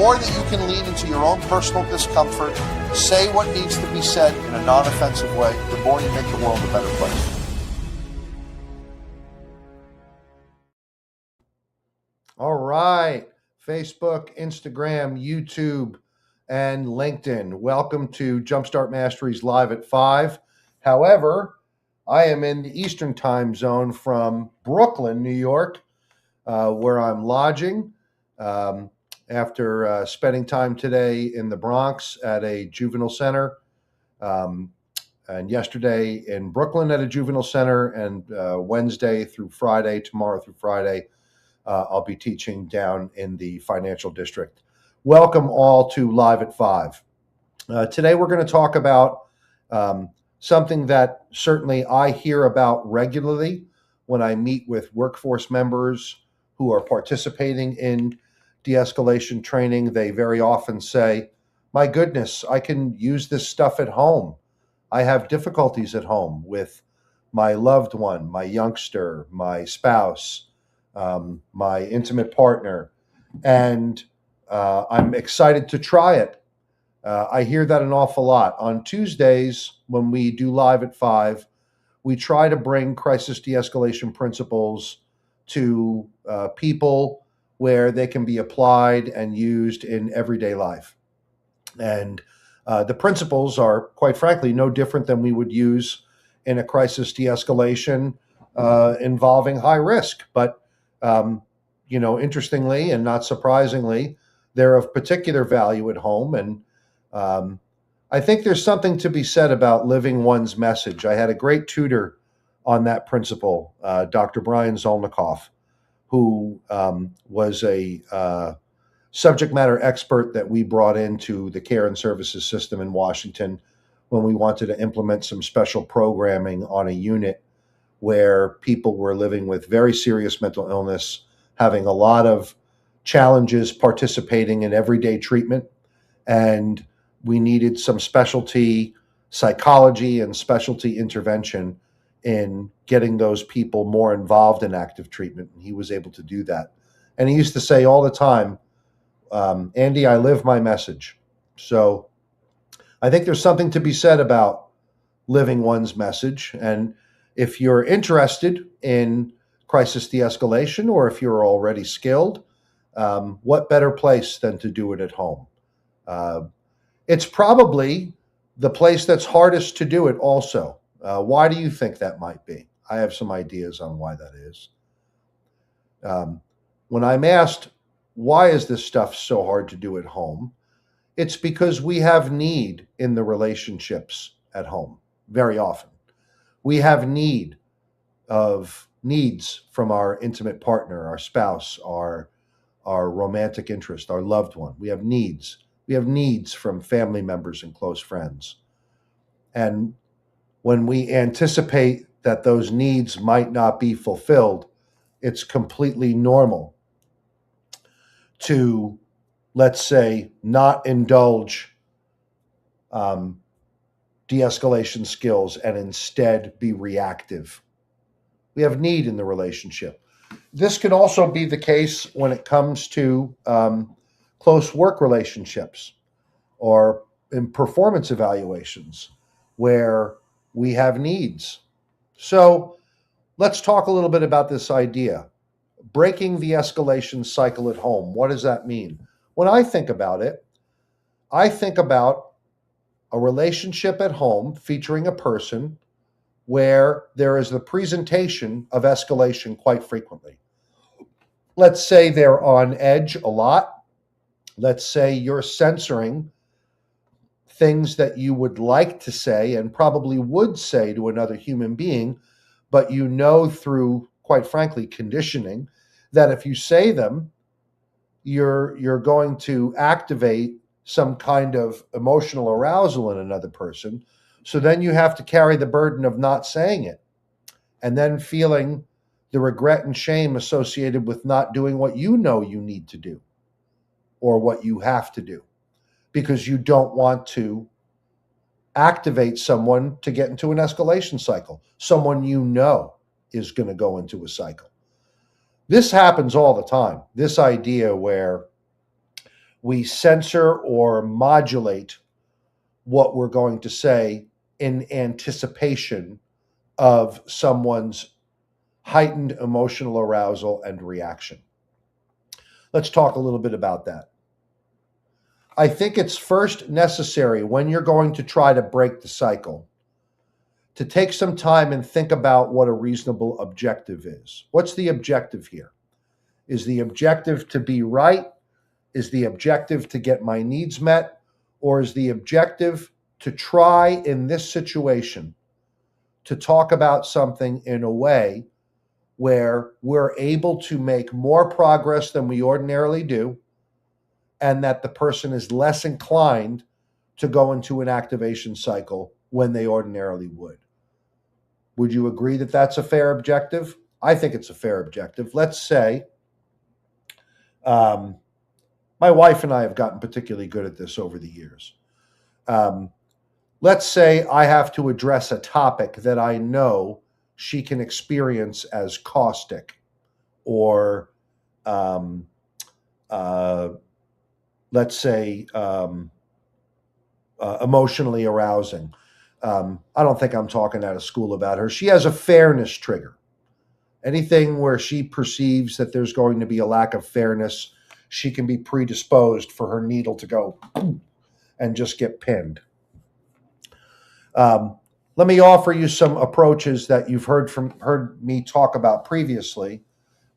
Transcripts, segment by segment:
more that you can lean into your own personal discomfort, say what needs to be said in a non-offensive way, the more you make the world a better place. All right. Facebook, Instagram, YouTube, and LinkedIn. Welcome to Jumpstart Masteries Live at 5. However, I am in the Eastern time zone from Brooklyn, New York, where I'm lodging after spending time today in the Bronx at a juvenile center, and yesterday in Brooklyn at a juvenile center, and Wednesday through Friday, tomorrow through Friday, I'll be teaching down in the financial district. Welcome all to Live at 5. Today we're going to talk about something that certainly I hear about regularly when I meet with workforce members who are participating in de-escalation training. They very often say, my goodness, I can use this stuff at home. I have difficulties at home with my loved one, my youngster, my spouse, my intimate partner, and I'm excited to try it. I hear that an awful lot. On Tuesdays, when we do Live at 5, we try to bring crisis de-escalation principles to people where they can be applied and used in everyday life. And the principles are, quite frankly, no different than we would use in a crisis de-escalation involving high risk. But interestingly and not surprisingly, they're of particular value at home. And I think there's something to be said about living one's message. I had a great tutor on that principle, Dr. Brian Zolnikoff, who was a subject matter expert that we brought into the care and services system in Washington when we wanted to implement some special programming on a unit where people were living with very serious mental illness, having a lot of challenges participating in everyday treatment. And we needed some specialty psychology and specialty intervention in getting those people more involved in active treatment. And he was able to do that. And he used to say all the time, Andy, I live my message. So I think there's something to be said about living one's message. And if you're interested in crisis de-escalation, or if you're already skilled, what better place than to do it at home? It's probably the place that's hardest to do it also. Why do you think that might be? I have some ideas on why that is. When I'm asked, why is this stuff so hard to do at home? It's because we have need in the relationships at home very often. We have needs from our intimate partner, our spouse, our romantic interest, our loved one. We have needs. We have needs from family members and close friends. And when we anticipate that those needs might not be fulfilled, it's completely normal to, let's say, not indulge de-escalation skills and instead be reactive. We have need in the relationship. This could also be the case when it comes to close work relationships or in performance evaluations where we have needs. So let's talk a little bit about this idea. Breaking the escalation cycle at home. What does that mean? When I think about it, I think about a relationship at home featuring a person where there is the presentation of escalation quite frequently. Let's say they're on edge a lot. Let's say you're censoring things that you would like to say and probably would say to another human being, but you know through, quite frankly, conditioning, that if you say them, you're going to activate some kind of emotional arousal in another person. So then you have to carry the burden of not saying it and then feeling the regret and shame associated with not doing what you know you need to do or what you have to do because you don't want to activate someone to get into an escalation cycle, someone you know is going to go into a cycle. This happens all the time, this idea where We censor or modulate what we're going to say in anticipation of someone's heightened emotional arousal and reaction. Let's talk a little bit about that. I think it's first necessary when you're going to try to break the cycle to take some time and think about what a reasonable objective is. What's the objective here? Is the objective to be right? Is the objective to get my needs met? Or is the objective to try in this situation to talk about something in a way where we're able to make more progress than we ordinarily do, and that the person is less inclined to go into an activation cycle when they ordinarily would? Would you agree that that's a fair objective? I think it's a fair objective. Let's say my wife and I have gotten particularly good at this over the years. Let's say I have to address a topic that I know she can experience as caustic or, let's say, emotionally arousing. I don't think I'm talking out of school about her. She has a fairness trigger. Anything where she perceives that there's going to be a lack of fairness, she can be predisposed for her needle to go and just get pinned. Let me offer you some approaches that you've heard me talk about previously,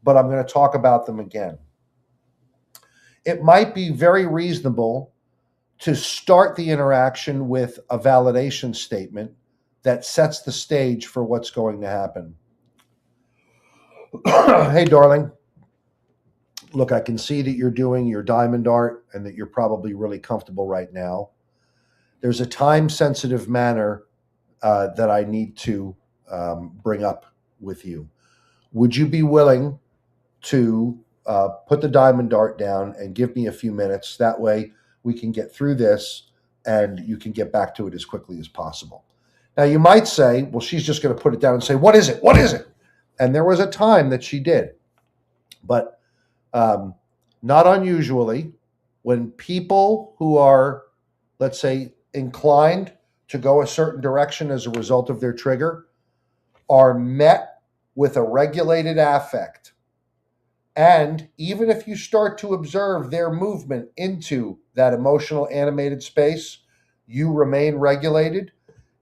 but I'm going to talk about them again. It might be very reasonable to start the interaction with a validation statement that sets the stage for what's going to happen. Hey, darling. Look, I can see that you're doing your diamond art and that you're probably really comfortable right now. There's a time-sensitive manner that I need to bring up with you. Would you be willing to put the diamond art down and give me a few minutes? That way we can get through this and you can get back to it as quickly as possible. Now, you might say, well, she's just going to put it down and say, what is it? What is it? And there was a time that she did. But not unusually, when people who are, let's say, inclined to go a certain direction as a result of their trigger are met with a regulated affect, and even if you start to observe their movement into that emotional animated space, you remain regulated.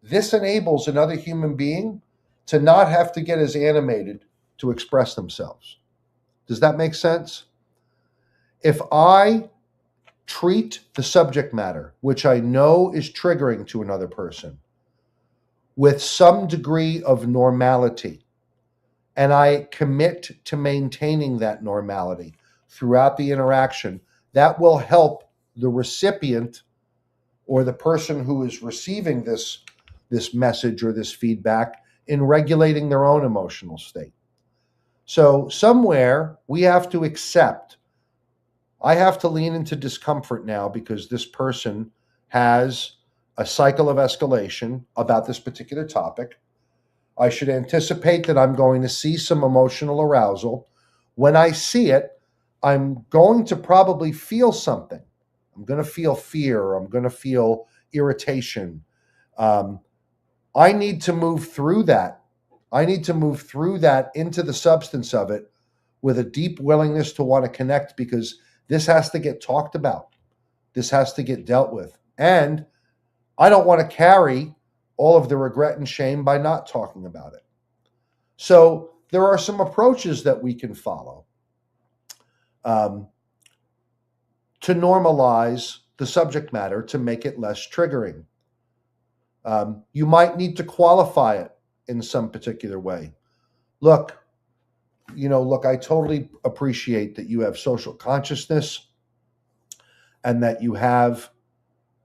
This enables another human being to not have to get as animated to express themselves. Does that make sense? If I treat the subject matter, which I know is triggering to another person, with some degree of normality, and I commit to maintaining that normality throughout the interaction, that will help the recipient or the person who is receiving this message or this feedback in regulating their own emotional state. So somewhere we have to accept, I have to lean into discomfort now because this person has a cycle of escalation about this particular topic. I should anticipate that I'm going to see some emotional arousal. When I see it, I'm going to probably feel something. I'm going to feel fear. I'm going to feel irritation. I need to move through that. I need to move through that into the substance of it with a deep willingness to want to connect, because this has to get talked about. This has to get dealt with. And I don't want to carry all of the regret and shame by not talking about it. So there are some approaches that we can follow to normalize the subject matter to make it less triggering. You might need to qualify it in some particular way. Look, I totally appreciate that you have social consciousness and that you have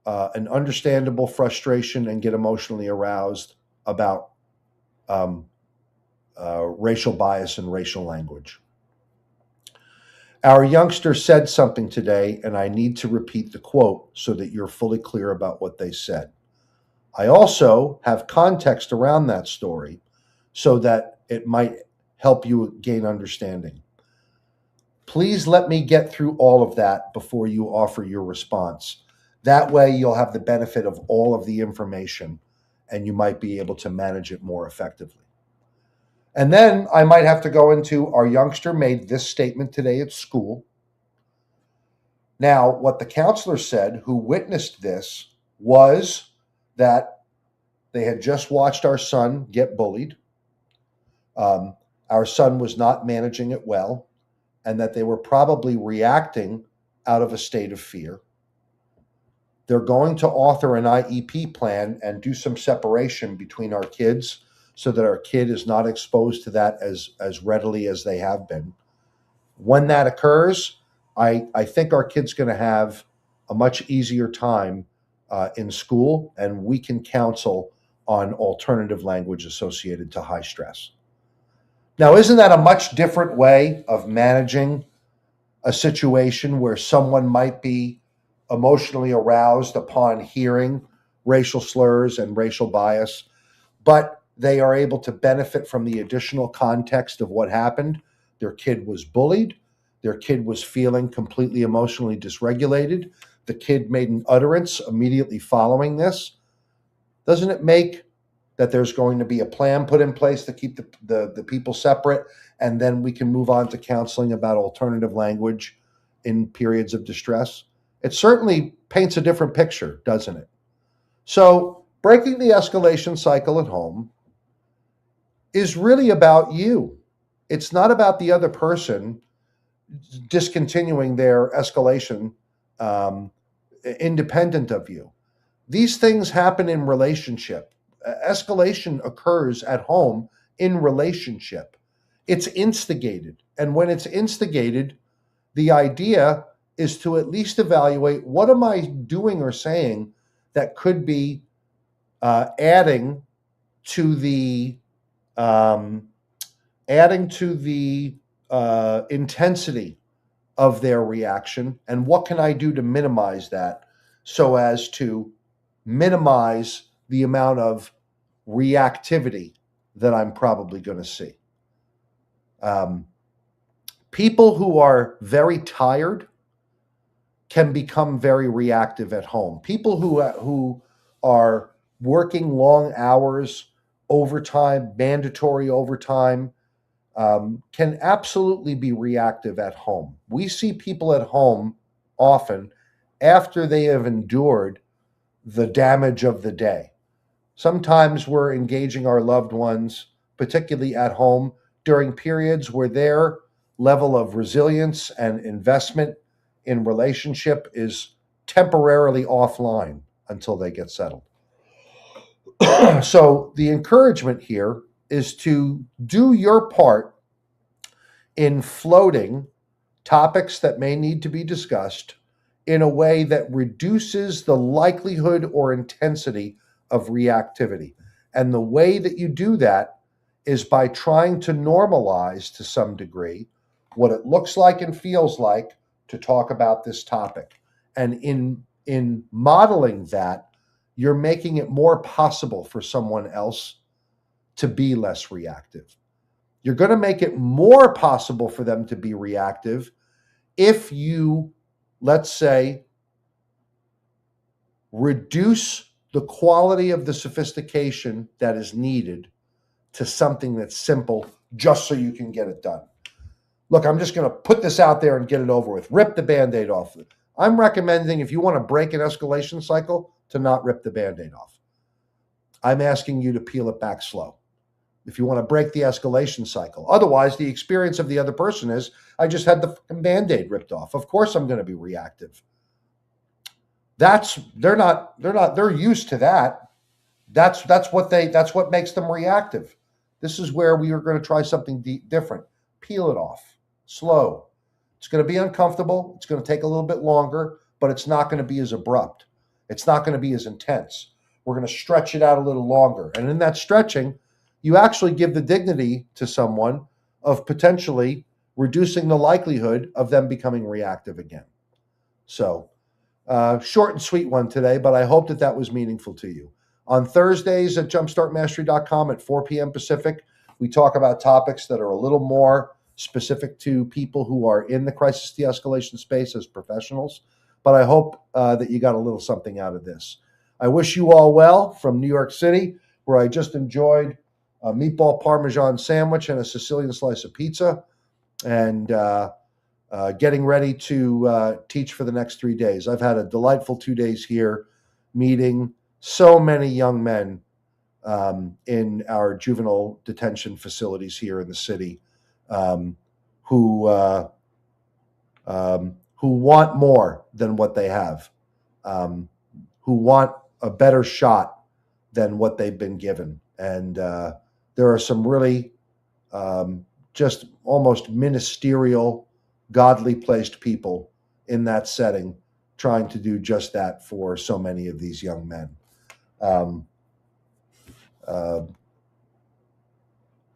an understandable frustration and get emotionally aroused about racial bias and racial language. Our youngster said something today, and I need to repeat the quote so that you're fully clear about what they said. I also have context around that story so that it might help you gain understanding. Please let me get through all of that before you offer your response. That way, you'll have the benefit of all of the information and you might be able to manage it more effectively. And then I might have to go into our youngster made this statement today at school. Now, what the counselor said, who witnessed this, was that they had just watched our son get bullied. Our son was not managing it well, and that they were probably reacting out of a state of fear. They're going to author an IEP plan and do some separation between our kids so that our kid is not exposed to that as readily as they have been. When that occurs, I think our kid's going to have a much easier time in school, and we can counsel on alternative language associated to high stress. Now, isn't that a much different way of managing a situation where someone might be emotionally aroused upon hearing racial slurs and racial bias, but they are able to benefit from the additional context of what happened? Their kid was bullied. Their kid was feeling completely emotionally dysregulated. The kid made an utterance immediately following this. Doesn't it make that there's going to be a plan put in place to keep the people separate, and then we can move on to counseling about alternative language in periods of distress? It certainly paints a different picture, doesn't it? So breaking the escalation cycle at home is really about you. It's not about the other person discontinuing their escalation independent of you. These things happen in relationship. Escalation occurs at home in relationship. It's instigated. And when it's instigated, the idea is to at least evaluate, what am I doing or saying that could be adding to the intensity of their reaction, and what can I do to minimize that so as to minimize the amount of reactivity that I'm probably going to see. People who are very tired can become very reactive at home. People who are working long hours, overtime, mandatory overtime, can absolutely be reactive at home. We see people at home often after they have endured the damage of the day. Sometimes we're engaging our loved ones, particularly at home, during periods where their level of resilience and investment in relationship is temporarily offline until they get settled. So the encouragement here is to do your part in floating topics that may need to be discussed in a way that reduces the likelihood or intensity of reactivity. And the way that you do that is by trying to normalize to some degree what it looks like and feels like to talk about this topic. And in modeling that, you're making it more possible for someone else to be less reactive. You're going to make it more possible for them to be reactive if you, let's say, reduce the quality of the sophistication that is needed to something that's simple, just so you can get it done. Look, I'm just going to put this out there and get it over with. Rip the Band-Aid off. I'm recommending, if you want to break an escalation cycle, to not rip the Band-Aid off. I'm asking you to peel it back slow if you want to break the escalation cycle. Otherwise, the experience of the other person is, I just had the Band-Aid ripped off. Of course I'm going to be reactive. They're used to that. That's what makes them reactive. This is where we are going to try something different. Peel it off. Slow. It's going to be uncomfortable. It's going to take a little bit longer, but it's not going to be as abrupt. It's not going to be as intense. We're going to stretch it out a little longer. And in that stretching, you actually give the dignity to someone of potentially reducing the likelihood of them becoming reactive again. So, short and sweet one today, but I hope that was meaningful to you. On Thursdays at jumpstartmastery.com at 4 p.m. Pacific, we talk about topics that are a little more specific to people who are in the crisis de-escalation space as professionals. But I hope that you got a little something out of this. I wish you all well from New York City, where I just enjoyed a meatball Parmesan sandwich and a Sicilian slice of pizza, and getting ready to teach for the next 3 days. I've had a delightful 2 days here, meeting so many young men in our juvenile detention facilities here in the city, who want more than what they have, who want a better shot than what they've been given. And there are some really just almost ministerial, godly placed people in that setting trying to do just that for so many of these young men.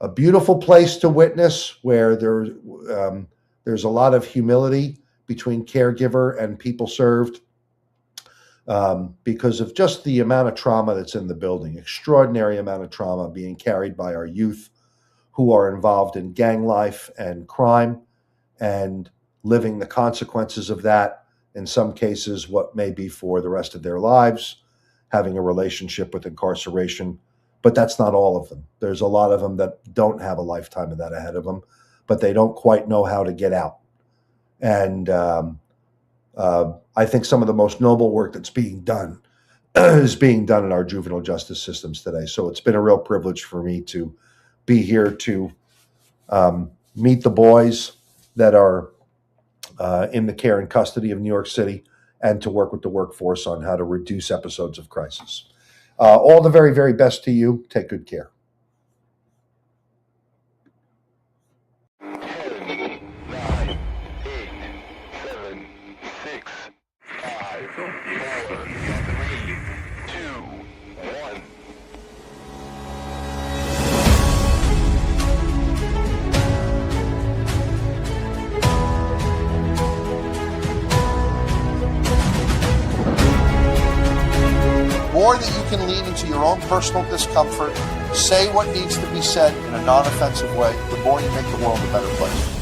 A beautiful place to witness, where there's a lot of humility between caregiver and people served, because of just the amount of trauma that's in the building. Extraordinary amount of trauma being carried by our youth who are involved in gang life and crime, and living the consequences of that, in some cases what may be for the rest of their lives, having a relationship with incarceration. But that's not all of them. There's a lot of them that don't have a lifetime of that ahead of them, but they don't quite know how to get out. And I think some of the most noble work that's being done is being done in our juvenile justice systems today. So it's been a real privilege for me to be here to meet the boys that are in the care and custody of New York City, and to work with the workforce on how to reduce episodes of crisis. All the very, very best to you. Take good care. 10, 9, 8, 7, 6, 5, 4, 3, 2, 1. More that you can lean into your own personal discomfort, say what needs to be said in a non-offensive way, the more you make the world a better place.